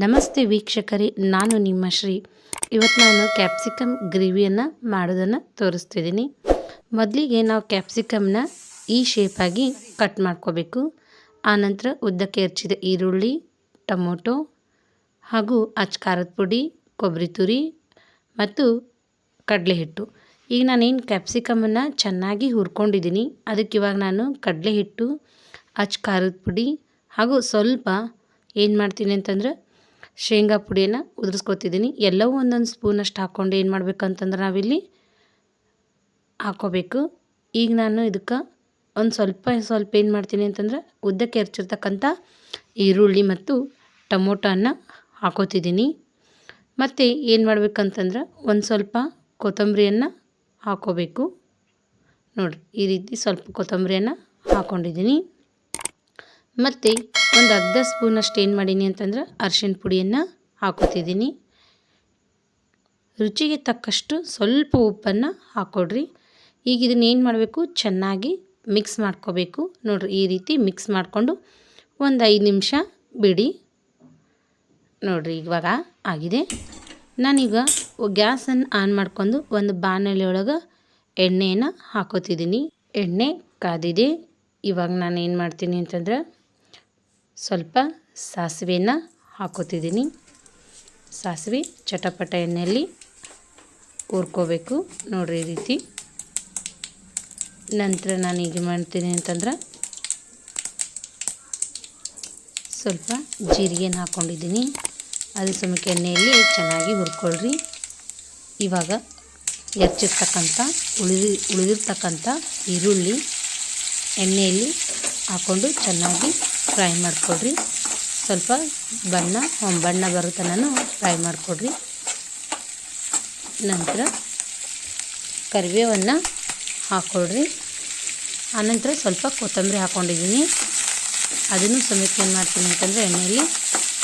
ನಮಸ್ತೆ ವೀಕ್ಷಕರೇ, ನಾನು ನಿಮ್ಮ ಶ್ರೀ. ಇವತ್ತು ನಾನು ಕ್ಯಾಪ್ಸಿಕಮ್ ಗ್ರೇವಿಯನ್ನು ಮಾಡೋದನ್ನು ತೋರಿಸ್ತಿದ್ದೀನಿ. ಮೊದಲಿಗೆ ನಾವು ಕ್ಯಾಪ್ಸಿಕಮ್ನ ಈ ಶೇಪಾಗಿ ಕಟ್ ಮಾಡ್ಕೋಬೇಕು. ಆನಂತರ ಉದ್ದಕ್ಕೆ ಹೆಚ್ಚಿದ ಈರುಳ್ಳಿ, ಟೊಮೊಟೊ ಹಾಗೂ ಖಾರದ ಪುಡಿ, ಕೊಬ್ಬರಿ ತುರಿ ಮತ್ತು ಕಡಲೆ ಹಿಟ್ಟು. ಈಗ ನಾನೇನು ಕ್ಯಾಪ್ಸಿಕಮನ್ನು ಚೆನ್ನಾಗಿ ಹುರ್ಕೊಂಡಿದ್ದೀನಿ. ಅದಕ್ಕೆ ಇವಾಗ ನಾನು ಕಡಲೆ ಹಿಟ್ಟು, ಖಾರದ ಪುಡಿ ಹಾಗೂ ಸ್ವಲ್ಪ ಏನು ಮಾಡ್ತೀನಿ ಅಂತಂದ್ರೆ ಶೇಂಗಾ ಪುಡಿಯನ್ನು ಉದುರಿಸ್ಕೊತಿದ್ದೀನಿ. ಎಲ್ಲವೂ ಒಂದೊಂದು ಸ್ಪೂನಷ್ಟು ಹಾಕ್ಕೊಂಡು ಏನು ಮಾಡಬೇಕಂತಂದ್ರೆ ನಾವಿಲ್ಲಿ ಹಾಕ್ಕೋಬೇಕು. ಈಗ ನಾನು ಇದಕ್ಕೆ ಒಂದು ಸ್ವಲ್ಪ ಏನು ಮಾಡ್ತೀನಿ ಅಂತಂದ್ರೆ ಉದ್ದಕ್ಕೆ ಹೆಚ್ಚಿರ್ತಕ್ಕಂಥ ಈರುಳ್ಳಿ ಮತ್ತು ಟೊಮೊಟೊನ ಹಾಕೋತಿದ್ದೀನಿ. ಮತ್ತು ಏನು ಮಾಡಬೇಕಂತಂದ್ರೆ ಒಂದು ಸ್ವಲ್ಪ ಕೊತ್ತಂಬರಿಯನ್ನು ಹಾಕ್ಕೋಬೇಕು. ನೋಡಿರಿ, ಈ ರೀತಿ ಸ್ವಲ್ಪ ಕೊತ್ತಂಬರಿಯನ್ನು ಹಾಕ್ಕೊಂಡಿದ್ದೀನಿ. ಮತ್ತು ಒಂದು ಅರ್ಧ ಸ್ಪೂನಷ್ಟು ಏನು ಮಾಡೀನಿ ಅಂತಂದ್ರೆ ಅರಿಶಿಣ ಪುಡಿಯನ್ನು ಹಾಕೋತಿದ್ದೀನಿ. ರುಚಿಗೆ ತಕ್ಕಷ್ಟು ಸ್ವಲ್ಪ ಉಪ್ಪನ್ನು ಹಾಕ್ಕೊಡ್ರಿ. ಈಗ ಇದನ್ನ ಏನು ಮಾಡಬೇಕು, ಚೆನ್ನಾಗಿ ಮಿಕ್ಸ್ ಮಾಡ್ಕೋಬೇಕು. ನೋಡಿರಿ, ಈ ರೀತಿ ಮಿಕ್ಸ್ ಮಾಡಿಕೊಂಡು ಒಂದು 5 ನಿಮಿಷ ಬಿಡಿ. ನೋಡಿರಿ, ಇವಾಗ ಆಗಿದೆ. ನಾನೀಗ ಗ್ಯಾಸನ್ನು ಆನ್ ಮಾಡ್ಕೊಂಡು ಒಂದು ಬಾಣಲೆ ಒಳಗೆ ಎಣ್ಣೆಯನ್ನು ಹಾಕೋತಿದ್ದೀನಿ. ಎಣ್ಣೆ ಕಾದಿದೆ. ಇವಾಗ ನಾನು ಏನು ಮಾಡ್ತೀನಿ ಅಂತಂದ್ರೆ ಸ್ವಲ್ಪ ಸಾಸಿವೆಯನ್ನು ಹಾಕೋತಿದ್ದೀನಿ. ಸಾಸಿವೆ ಚಟಪಟ ಎಣ್ಣೆಯಲ್ಲಿ ಹುರ್ಕೋಬೇಕು. ನೋಡಿರಿ, ಈ ರೀತಿ. ನಂತರ ನಾನು ಈಗ ಮಾಡ್ತೀನಿ ಅಂತಂದ್ರೆ ಸ್ವಲ್ಪ ಜೀರಿಗೆನ ಹಾಕ್ಕೊಂಡಿದ್ದೀನಿ. ಅದು ಸಮಕ್ಕೆ ಎಣ್ಣೆಯಲ್ಲಿ ಚೆನ್ನಾಗಿ ಹುರ್ಕೊಳ್ರಿ. ಇವಾಗ ಹೆಚ್ಚಿರ್ತಕ್ಕಂಥ ಉಳಿದಿರ್ತಕ್ಕಂಥ ಈರುಳ್ಳಿ ಎಣ್ಣೆಯಲ್ಲಿ ಹಾಕ್ಕೊಂಡು ಚೆನ್ನಾಗಿ ಫ್ರೈ ಮಾಡಿಕೊಡ್ರಿ. ಸ್ವಲ್ಪ ಬಣ್ಣ ಬರೋ ತನಕ ಫ್ರೈ ಮಾಡಿಕೊಡ್ರಿ. ನಂತರ ಕರಿಬೇವನ್ನು ಹಾಕ್ಕೊಡ್ರಿ. ಆನಂತರ ಸ್ವಲ್ಪ ಕೊತ್ತಂಬರಿ ಹಾಕ್ಕೊಂಡಿದ್ದೀನಿ. ಅದನ್ನು ಸಮೇತ ಏನು ಮಾಡ್ತೀನಿ ಅಂತಂದರೆ ಎಣ್ಣೆಯಲ್ಲಿ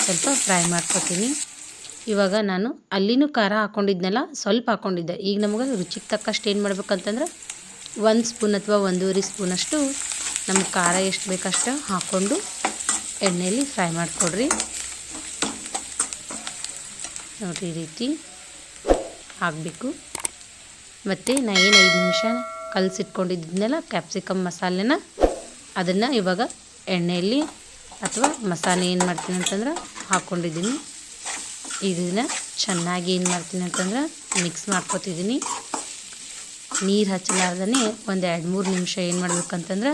ಸ್ವಲ್ಪ ಫ್ರೈ ಮಾಡ್ಕೊತೀನಿ. ಇವಾಗ ನಾನು ಅಲ್ಲಿನೂ ಖಾರ ಹಾಕ್ಕೊಂಡಿದ್ನಲ್ಲ, ಸ್ವಲ್ಪ ಹಾಕ್ಕೊಂಡಿದ್ದೆ. ಈಗ ನಮಗೆ ರುಚಿಗೆ ತಕ್ಕಷ್ಟು ಏನು ಮಾಡ್ಬೇಕಂತಂದ್ರೆ 1 ಸ್ಪೂನ್ ಅಥವಾ 1.5 ಸ್ಪೂನಷ್ಟು ನಮ್ಗೆ ಖಾರ ಎಷ್ಟು ಬೇಕಷ್ಟು ಹಾಕ್ಕೊಂಡು ಎಣ್ಣೆಯಲ್ಲಿ ಫ್ರೈ ಮಾಡಿಕೊಡ್ರಿ. ನೋಡಿರಿ, ಈ ರೀತಿ ಹಾಕಬೇಕು. ಮತ್ತು ನಾನು ಏನು 5 ನಿಮಿಷ ಕಲಸಿಟ್ಕೊಂಡಿದ್ದೆನಲ್ಲ ಕ್ಯಾಪ್ಸಿಕಮ್ ಮಸಾಲೆನ, ಅದನ್ನು ಇವಾಗ ಎಣ್ಣೆಯಲ್ಲಿ ಅಥವಾ ಮಸಾಲೆ ಏನು ಮಾಡ್ತೀನಿ ಅಂತಂದ್ರೆ ಹಾಕ್ಕೊಂಡಿದ್ದೀನಿ. ಇದನ್ನು ಚೆನ್ನಾಗಿ ಏನು ಮಾಡ್ತೀನಿ ಅಂತಂದ್ರೆ ಮಿಕ್ಸ್ ಮಾಡ್ಕೊತಿದ್ದೀನಿ. ನೀರು ಹಚ್ಚಲಾರ್ದೇ ಒಂದು 2-3 ನಿಮಿಷ ಏನು ಮಾಡ್ಬೇಕಂತಂದ್ರೆ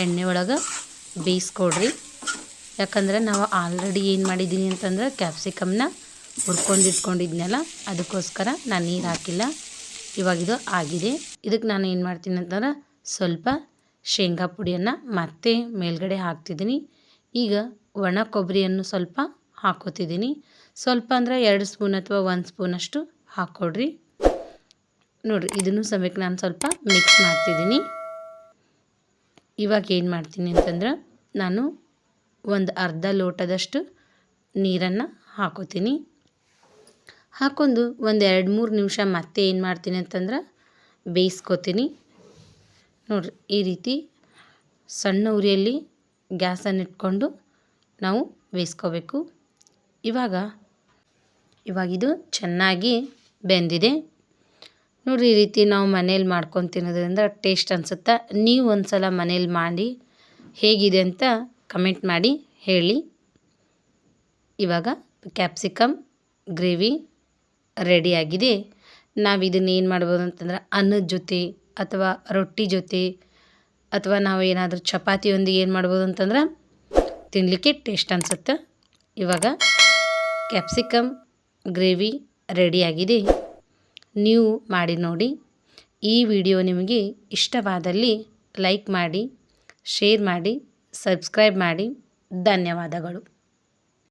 ಎಣ್ಣೆ ಒಳಗೆ ಬೇಯಿಸ್ಕೊಡ್ರಿ. ಯಾಕಂದ್ರೆ ನಾವು ಆಲ್ರೆಡಿ ಏನು ಮಾಡಿದ್ದೀನಿ ಅಂತಂದ್ರೆ ಕ್ಯಾಪ್ಸಿಕಮ್ನ ಹುರ್ಕೊಂಡಿಟ್ಕೊಂಡಿದ್ನಲ್ಲ, ಅದಕ್ಕೋಸ್ಕರ ನಾನು ನೀರು ಹಾಕಿಲ್ಲ. ಇವಾಗಿದು ಆಗಿದೆ. ಇದಕ್ಕೆ ನಾನು ಏನು ಮಾಡ್ತೀನಿ ಅಂತಂದ್ರೆ ಸ್ವಲ್ಪ ಶೇಂಗಾ ಪುಡಿಯನ್ನು ಮತ್ತೆ ಮೇಲ್ಗಡೆ ಹಾಕ್ತಿದ್ದೀನಿ. ಈಗ ಒಣ ಕೊಬ್ಬರಿಯನ್ನು ಸ್ವಲ್ಪ ಹಾಕೋತಿದ್ದೀನಿ. ಸ್ವಲ್ಪ ಅಂದರೆ 2 ಸ್ಪೂನ್ ಅಥವಾ 1 ಸ್ಪೂನಷ್ಟು ಹಾಕ್ಕೊಡ್ರಿ. ನೋಡಿರಿ, ಇದನ್ನು ಸಮೇತ ನಾನು ಸ್ವಲ್ಪ ಮಿಕ್ಸ್ ಮಾಡ್ತಿದ್ದೀನಿ. ಇವಾಗ ಏನು ಮಾಡ್ತೀನಿ ಅಂತಂದ್ರೆ ನಾನು ಒಂದು ಅರ್ಧ ಲೋಟದಷ್ಟು ನೀರನ್ನು ಹಾಕೋತೀನಿ. ಹಾಕ್ಕೊಂಡು ಒಂದು 2-3 ನಿಮಿಷ ಮತ್ತೆ ಏನು ಮಾಡ್ತೀನಿ ಅಂತಂದ್ರೆ ಬೇಯಿಸ್ಕೊತೀನಿ. ನೋಡಿರಿ, ಈ ರೀತಿ ಸಣ್ಣ ಉರಿಯಲ್ಲಿ ಗ್ಯಾಸನ್ನು ಇಟ್ಕೊಂಡು ನಾವು ಬೇಯಿಸ್ಕೋಬೇಕು. ಇವಾಗಿದು ಚೆನ್ನಾಗಿ ಬೆಂದಿದೆ. ನೋಡಿರಿ, ಈ ರೀತಿ ನಾವು ಮನೇಲಿ ಮಾಡ್ಕೊಂಡು ತಿನ್ನೋದ್ರಿಂದ ಟೇಸ್ಟ್ ಅನಿಸುತ್ತಾ. ನೀವು ಒಂದು ಸಲ ಮನೇಲಿ ಮಾಡಿ ಹೇಗಿದೆ ಅಂತ ಕಮೆಂಟ್ ಮಾಡಿ ಹೇಳಿ. ಇವಾಗ ಕ್ಯಾಪ್ಸಿಕಮ್ ಗ್ರೇವಿ ರೆಡಿಯಾಗಿದೆ. ನಾವು ಇದನ್ನು ಏನು ಮಾಡ್ಬೋದು ಅಂತಂದ್ರೆ ಅನ್ನದ ಜೊತೆ ಅಥವಾ ರೊಟ್ಟಿ ಜೊತೆ ಅಥವಾ ನಾವು ಏನಾದರೂ ಚಪಾತಿಯೊಂದಿಗೆ ಏನು ಮಾಡ್ಬೋದು ಅಂತಂದ್ರೆ ತಿನ್ನಲಿಕ್ಕೆ ಟೇಸ್ಟ್ ಅನಿಸುತ್ತೆ. ಇವಾಗ ಕ್ಯಾಪ್ಸಿಕಮ್ ಗ್ರೇವಿ ರೆಡಿಯಾಗಿದೆ. ನೀವು ಮಾಡಿ ನೋಡಿ. ಈ ವಿಡಿಯೋ ನಿಮಗೆ ಇಷ್ಟವಾದಲ್ಲಿ ಲೈಕ್ ಮಾಡಿ, ಶೇರ್ ಮಾಡಿ, ಸಬ್ಸ್ಕ್ರೈಬ್ ಮಾಡಿ. ಧನ್ಯವಾದಗಳು.